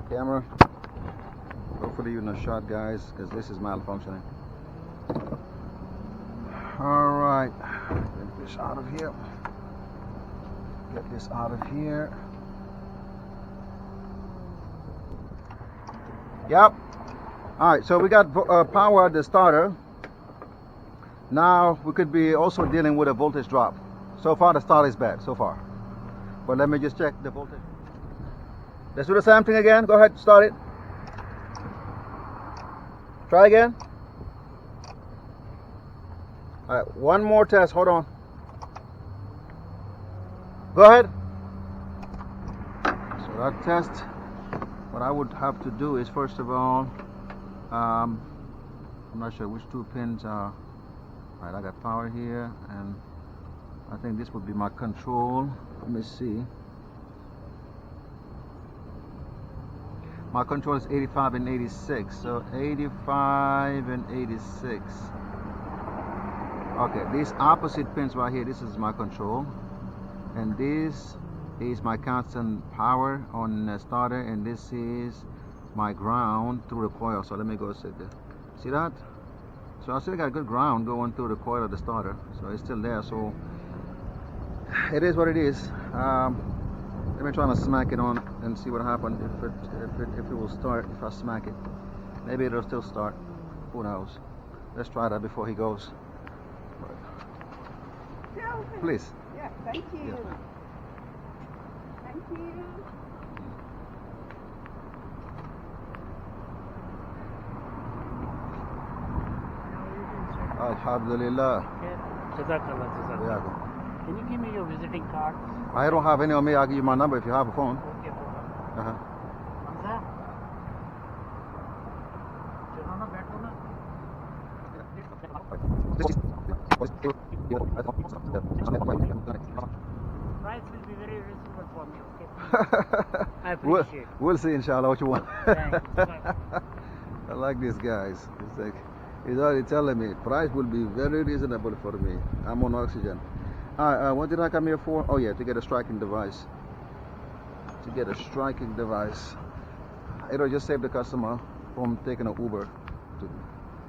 camera. Hopefully you're not shot, guys, because this is malfunctioning. Alright, get this out of here. Get this out of here. Yep. Alright, so we got power at the starter. Now we could be also dealing with a voltage drop. So far the start is bad, so far. But let me just check the voltage. Let's do the same thing again. Go ahead, start it. Try again. Alright, one more test, hold on. Go ahead. So that test, what I would have to do is, first of all, I'm not sure which two pins are. Alright, I got power here, and I think this would be my control. Let me see. My control is 85 and 86. So 85 and 86. Okay, these opposite pins right here, this is my control. And this is my constant power on the starter, and this is my ground through the coil. So let me go sit there. See that? So I still got good ground going through the coil of the starter. So it's still there. So it is what it is. Let me try to smack it on and see what happens if it will start. If I smack it, maybe it'll still start. Who knows? Let's try that before he goes. Please. Yeah, thank you. Yeah. Thank you. Alhamdulillah. Jazakallah, Jazakallah. Yeah. Can you give me your visiting card? I don't have any on me. I'll give you my number if you have a phone. Okay, Uh-huh. Hamza? Chalo back ho na. Price will be very reasonable for me, okay? I appreciate. We'll see, inshallah, what you want. Thanks. I like these guys. It's like, he's already telling me price will be very reasonable for me. I'm on oxygen. What did I come here for? Oh yeah, to get a striking device. To get a striking device. It'll just save the customer from taking an Uber.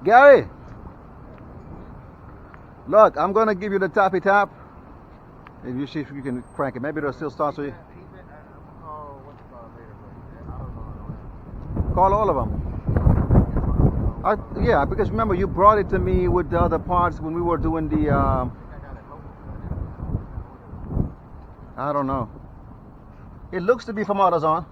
Gary! Look, I'm gonna give you the tappy tap. If you see if you can crank it. Maybe it'll still start so you... Call all of them. Yeah, because remember you brought it to me with the other parts when we were doing the I don't know. It looks to be from AutoZone.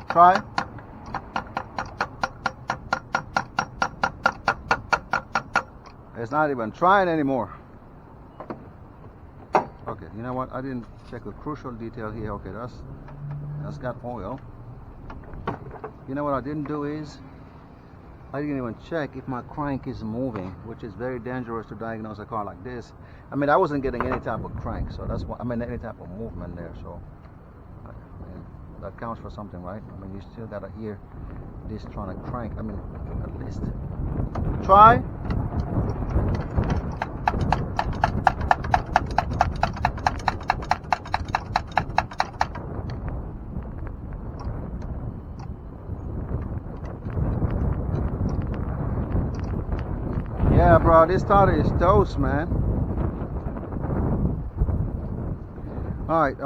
Try. It's not even trying anymore. Okay, you know what? I didn't check a crucial detail here. Okay, that's got oil. You know what I didn't do is I didn't even check if my crank is moving, which is very dangerous to diagnose a car like this. I mean, I wasn't getting any type of crank, so that's what I mean, any type of movement there. So I mean, that counts for something, right? I mean, you still gotta hear this trying to crank. I mean, at least try. Yeah, bro, this starter is toast, man. Alright,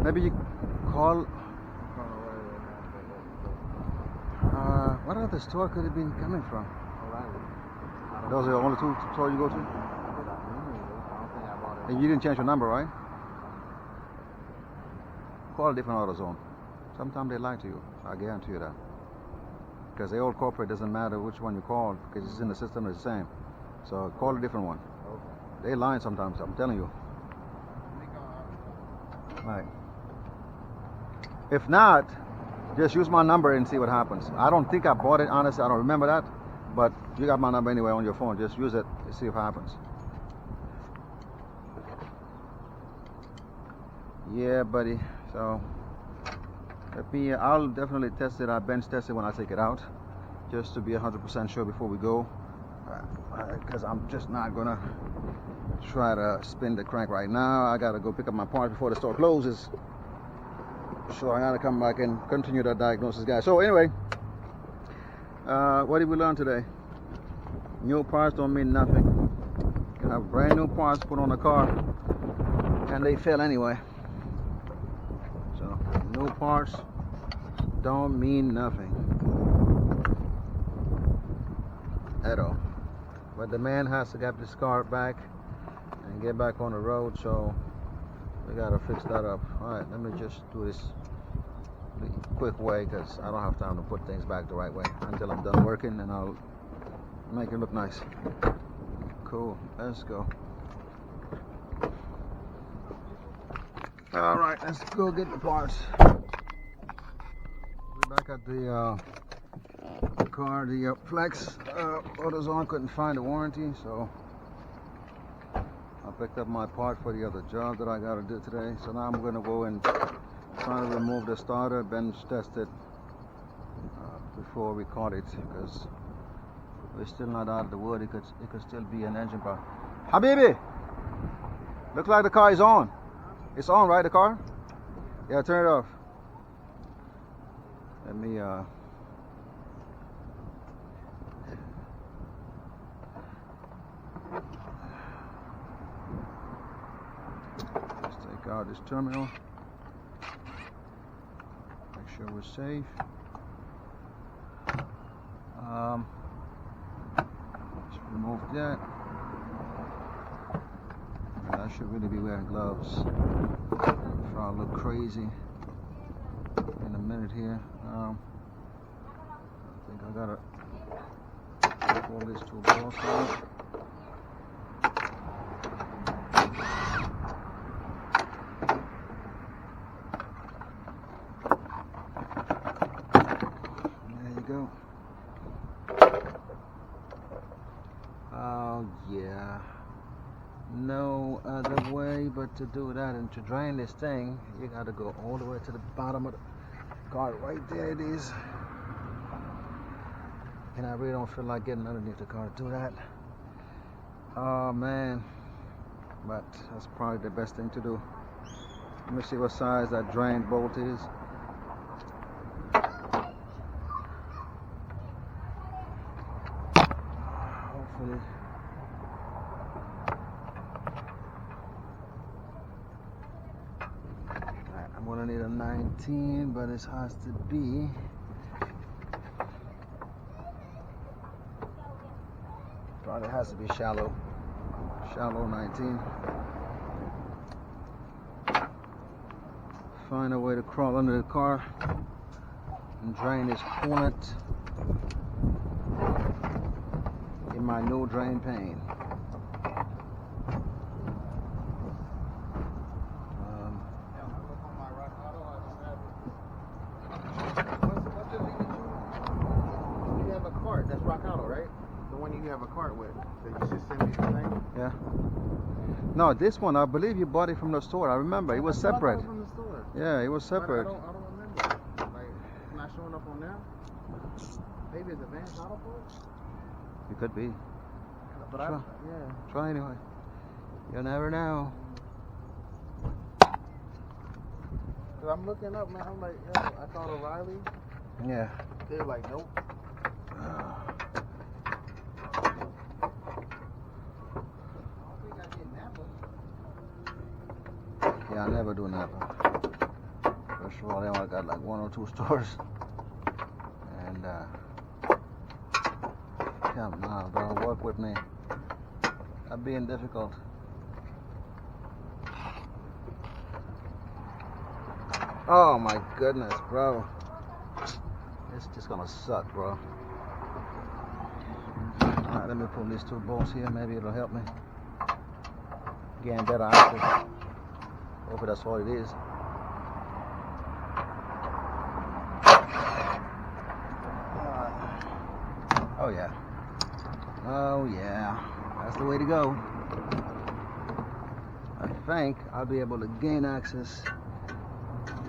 maybe you call. What other store could it be coming from? Those are the only two stores you go to? And you didn't change your number, right? Call a different AutoZone. Sometimes they lie to you. I guarantee you that. Because the old corporate doesn't matter which one you call, because it's in the system, it's the same. So call a different one. They lie sometimes, I'm telling you. Right. If not, just use my number and see what happens. I don't think I bought it, honestly, I don't remember that. But you got my number anyway on your phone. Just use it and see what happens. Yeah, buddy. So I'll definitely test it. I'll bench test it when I take it out. just to be 100% sure before we go, because I'm just not gonna try to spin the crank right now. I gotta go pick up my parts before the store closes, so I gotta come back and continue that diagnosis, guys. So anyway, what did we learn today? New parts don't mean nothing. You can have brand new parts put on a car and they fail anyway. So new parts don't mean nothing at all. But the man has to get this car back and get back on the road, so we gotta fix that up. Alright, let me just do this the quick way, because I don't have time to put things back the right way until I'm done working, and I'll make it look nice. Cool, let's go. Alright, let's go get the parts. We're back at the car, the Flex AutoZone. Couldn't find the warranty, so I picked up my part for the other job that I gotta do today. So now I'm gonna go and try to remove the starter, bench test it before we caught it, because we're still not out of the wood. It could still be an engine problem. Habibi, looks like the car is on. It's on, right? The car? Yeah, turn it off. Let me let's take out this terminal. Make sure we're safe. Let's remove that. I should really be wearing gloves if I look crazy in a minute here. I think I gotta pull these two bolts out. There you go. Oh yeah. No other way but to do that, and to drain this thing you gotta go all the way to the bottom of the car. Right there it is, and I really don't feel like getting underneath the car to do that. Oh man, but that's probably the best thing to do. Let me see what size that drain bolt is. Hopefully I'm gonna need a 19, but it has to be probably has to be shallow 19. Find a way to crawl under the car and drain this coolant in my no drain pane. That's Rock Auto, right? The one you have a cart with. So you should send me the thing? Yeah. No, this one, I believe you bought it from the store. I remember. It was separate. From the store. Yeah, it was separate. I don't remember. Like, it's not showing up on there? Maybe it's Advanced Auto Parts? It could be. But Try. yeah. Try anyway. You'll never know. Cause I'm looking up, man. I'm like, yo, I called O'Reilly. Yeah. They're like, nope. Yeah, I never do Napa. First of all, they only got like 1 or 2 stores. And come now, don't work with me. I'm being difficult. Oh my goodness, bro. It's just gonna suck, bro. Alright, let me pull these 2 bolts here. Maybe it'll help me gain better access. Hopefully that's all it is. Oh yeah. Oh yeah. That's the way to go. I think I'll be able to gain access.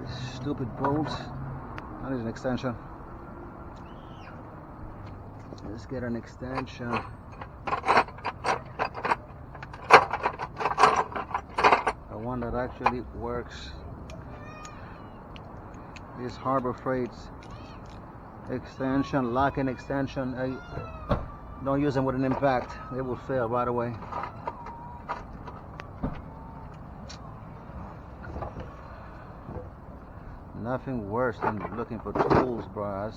This stupid bolt. I need an extension. Let's get an extension. One that actually works. This Harbor Freight's extension, locking extension. Don't use them with an impact, they will fail right away. Nothing worse than looking for tools, bro.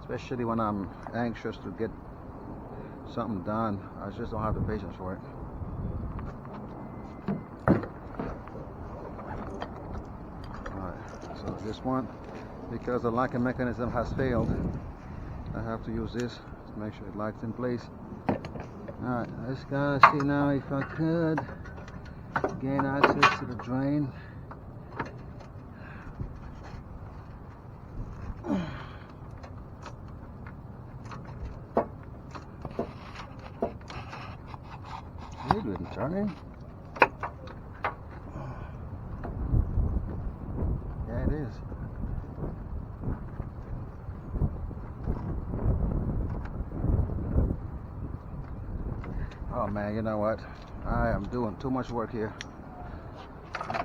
Especially when I'm anxious to get something done. I just don't have the patience for it. So this one, because the locking mechanism has failed, I have to use this to make sure it locks in place. Alright, let's go see now if I could gain access to the drain. You didn't turn in. Yeah, it is. Oh man, you know what? I am doing too much work here.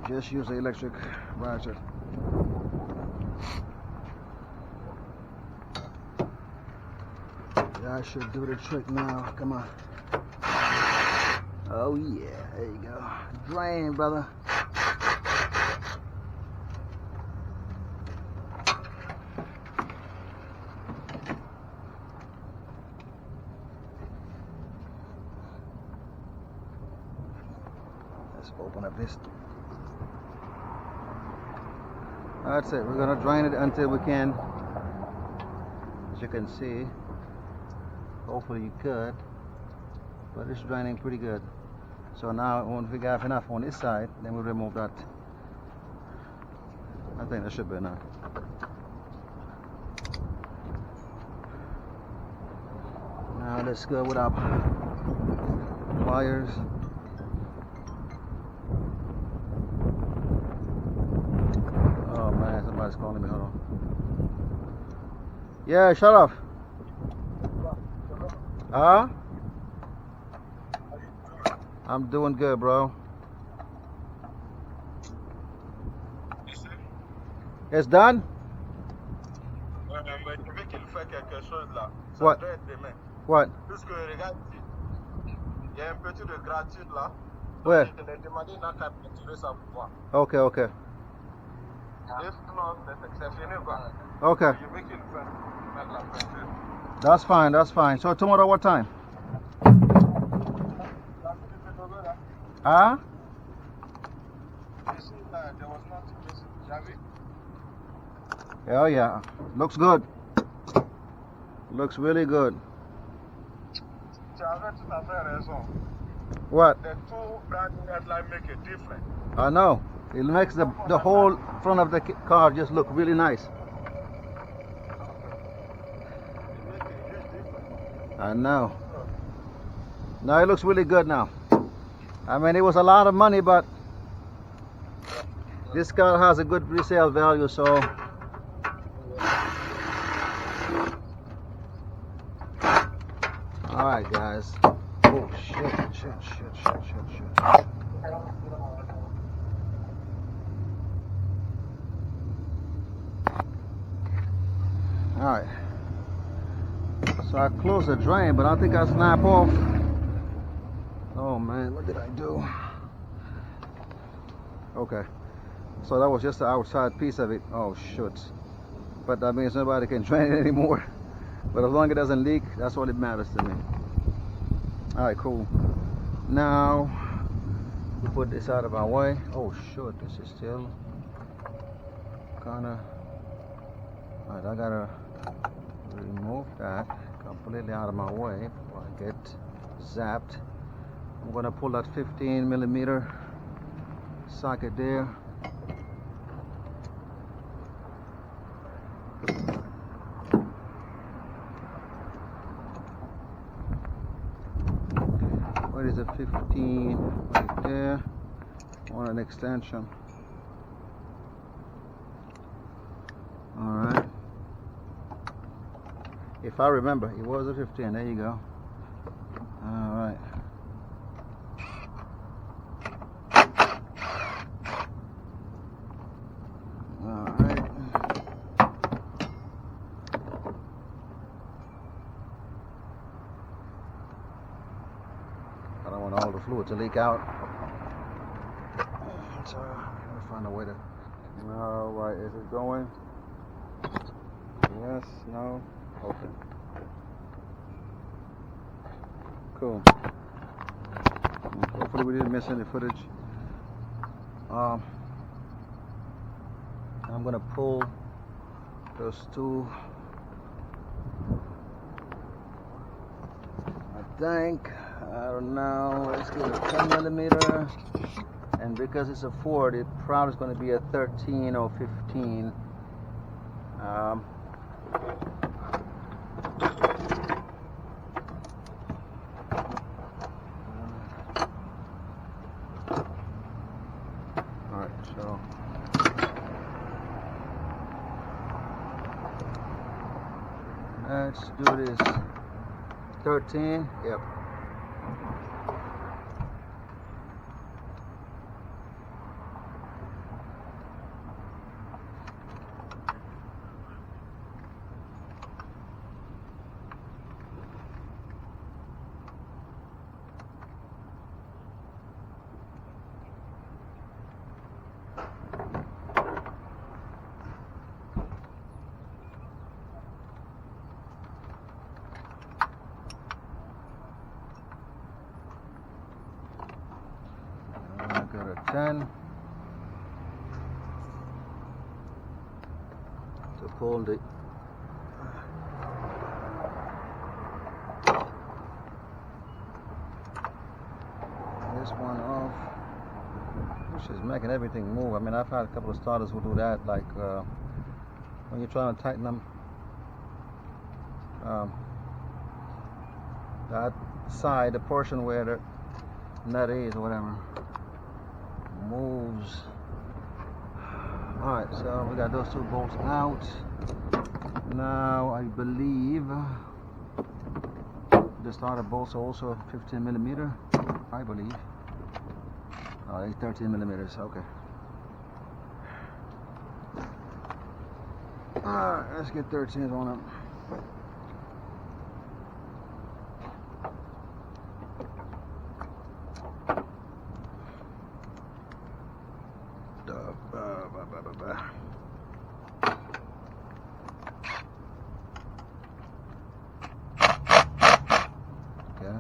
Just use the electric ratchet. That should do the trick now. Come on. Oh yeah, there you go. Drain, brother. Let's open up this. That's it. We're gonna drain it until we can. As you can see, hopefully you could, but it's draining pretty good. So now once we got enough on this side, then we'll remove that. I think that should be enough. Now let's go with our pliers. Oh man, somebody's calling me. Hold on. Yeah, shut off. Huh? I'm doing good, bro. It's done? What? What? Where? Okay, okay. Okay. That's fine, that's fine. So tomorrow what time? Huh? Oh yeah, looks good. Looks really good. What? The two brand new headlights make a difference. I know. It makes the whole front of the car just look really nice. I know. No, it looks really good now. I mean, it was a lot of money, but this car has a good resale value, so alright guys. Oh shit. Alright. So I closed the drain, but I think I snap off. Oh man, what did I do? Okay. So that was just the outside piece of it. Oh shoot. But that means nobody can drain it anymore. But as long as it doesn't leak, that's all that matters to me. Alright, cool. Now we put this out of our way. Oh shoot, this is still kinda. Alright, I gotta remove that completely out of my way before I get zapped. I'm gonna pull that 15mm socket there. Where is the 15? Right there. I want an extension. Alright. If I remember, it was a 15. There you go. All right. All right. I don't want all the fluid to leak out. So I'll find a way to. All right. Is it going? Yes. No. Okay. Cool. Hopefully we didn't miss any footage. I'm gonna pull those two. I think. I don't know. Let's get a 10 millimeter. And because it's a Ford, it probably is going to be a 13 or 15. Alright, so let's do this. 13, yep. Go to 10 to pull the this one off, which is making everything move. I mean, I've had a couple of starters who do that, like when you're trying to tighten them, that side, the portion where the nut is or whatever, moves. Alright, so we got those two bolts out. Now I believe the starter bolts are also 15 millimeter. I believe. Oh, they're 13 millimeters. Okay. Alright, let's get 13s on them. Okay,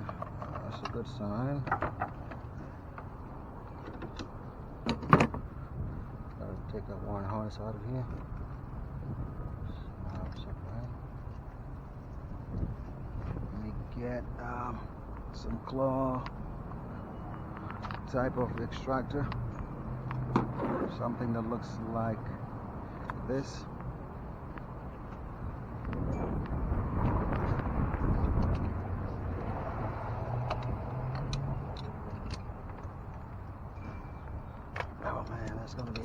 that's a good sign. Gotta take that one harness out of here. Let me get some claw type of extractor. Something that looks like this. Oh man, that's gonna be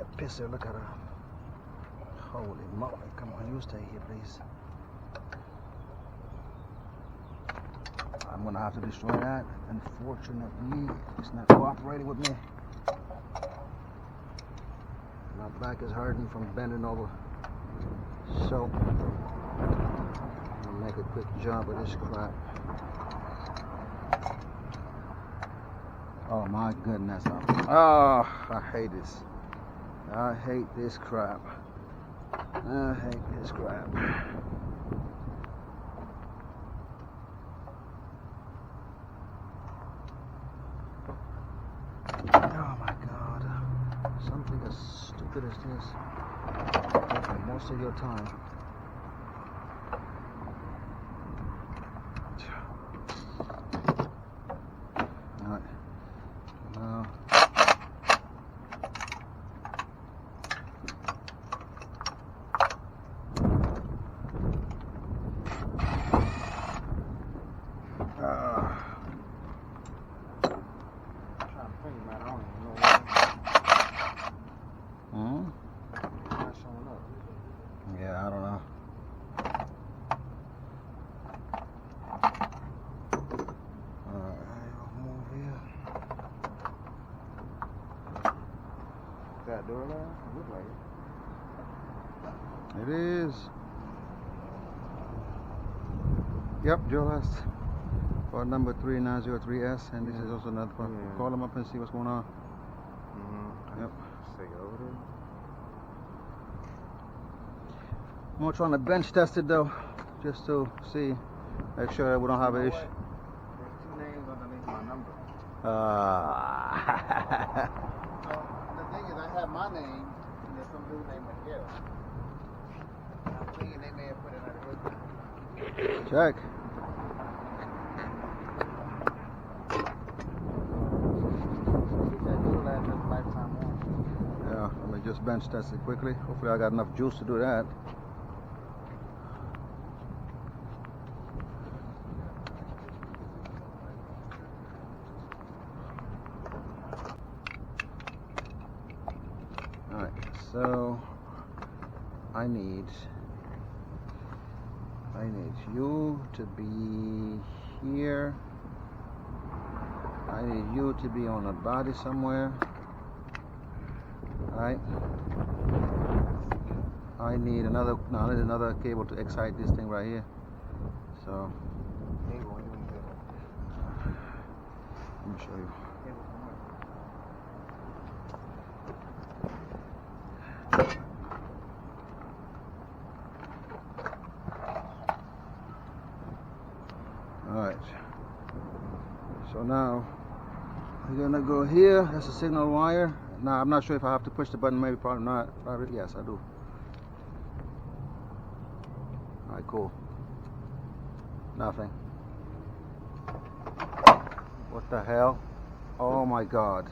a pisser. Look at her. Holy moly, come on, you stay here please. I'm gonna have to destroy that. Unfortunately, it's not cooperating with me. My back is hurting from bending over. So, I'm gonna make a quick job of this crap. Oh my goodness. Oh, I hate this. I hate this crap. I hate this crap. Oh my God. Something as stupid as this taking most of your time. Alright. Now Duralast? It looks like it. It is. Yep, Duralast. Part number 3903S, and this is also another one. Yeah. Call them up and see what's going on. Yep. Say over there. I'm gonna try to bench test it though, just to see, make sure that we don't have an You know issue. what? There's 2 names underneath my number. So the thing is, I have my name, and there's some dude named Miguel. I'm thinking they may have put it under his name. Check. He said Duralast has lifetime warranty. Yeah, let me just bench test it quickly. Hopefully I got enough juice to do that. Alright, so I need you to be here. I need you to be on a body somewhere. Alright. I need another cable to excite this thing right here. So Cable, what do you mean cable? let me show you. Cable somewhere. Alright. So now we're gonna go here. That's a signal wire. Now I'm not sure if I have to push the button, maybe probably not. Probably yes I do. Alright, cool. Nothing. What the hell? Oh my god.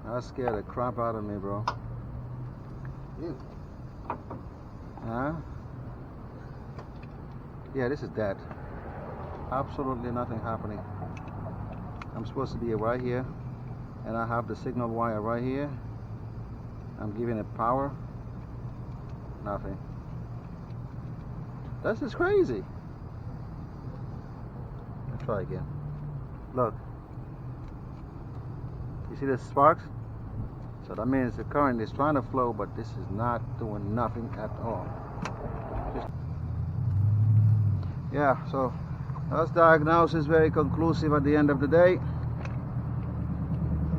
That scared the crap out of me, bro. Ew. Huh? Yeah, this is dead. Absolutely nothing happening. I'm supposed to be right here, and I have the signal wire right here. I'm giving it power. Nothing. This is crazy. Let's try again. Look. You see the sparks? So that means the current is trying to flow, but this is not doing nothing at all. Yeah, so that's diagnosis very conclusive at the end of the day.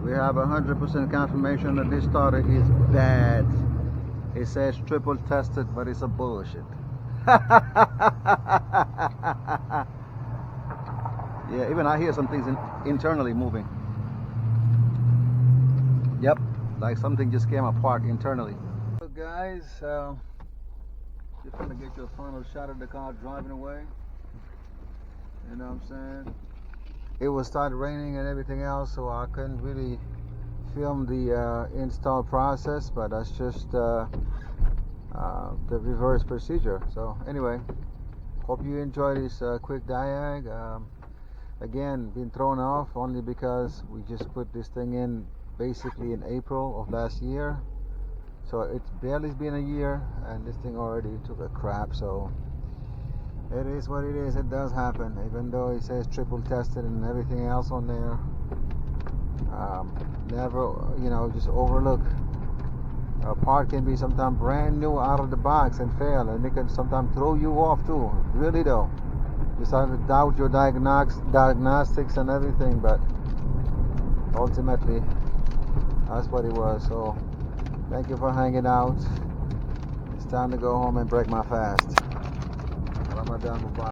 We have 100% confirmation that this starter is bad. It says triple tested, but it's a bullshit. Yeah, even I hear some things internally moving. Yep, like something just came apart internally. So guys, just gonna get you a final shot of the car driving away. You know what I'm saying? It was started raining and everything else, so I couldn't really film the install process, but that's just the reverse procedure. So anyway, hope you enjoy this quick diag. Again, been thrown off only because we just put this thing in basically in April of last year, so it's barely been a year and this thing already took a crap. So it is what it is. It does happen, even though it says triple tested and everything else on there. Never, you know, just overlook. A part can be sometimes brand new out of the box and fail, and it can sometimes throw you off too. Really though, you start to doubt your diagnostics and everything, but ultimately that's what it was. So thank you for hanging out. It's time to go home and break my fast. Ramadan Mubarak.